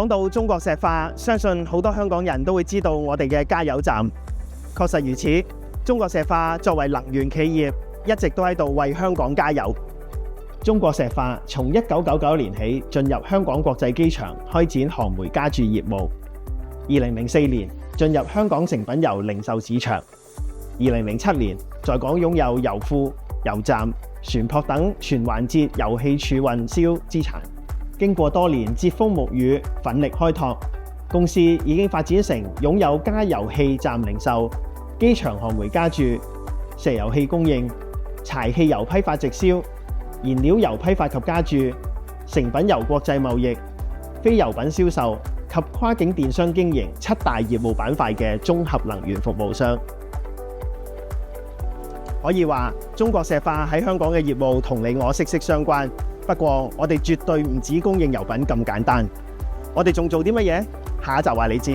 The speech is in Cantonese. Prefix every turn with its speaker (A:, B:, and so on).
A: 講到中國石化，相信好多香港人都會知道我哋嘅加油站。確實如此，中國石化作為能源企業，一直都喺度為香港加油。中國石化從1999年起進入香港國際機場開展航煤加注業務。2004年進入香港成品油零售市場。2007年在港擁有油庫、油站、船舶等全環節油氣儲運銷資產。經過多年櫛風沐雨、奮力開拓，公司已經發展成擁有加油氣站零售、機場航煤加注、石油氣供應、柴汽油批發直銷、燃料油批發及加注、成品油國際貿易、非油品銷售及跨境電商經營7大業務板塊嘅綜合能源服務商。可以話，中國石化喺香港嘅業務同你我息息相關。不過，我哋絕對唔止供應油品咁簡單，我哋仲做啲乜嘢？下一集話你知。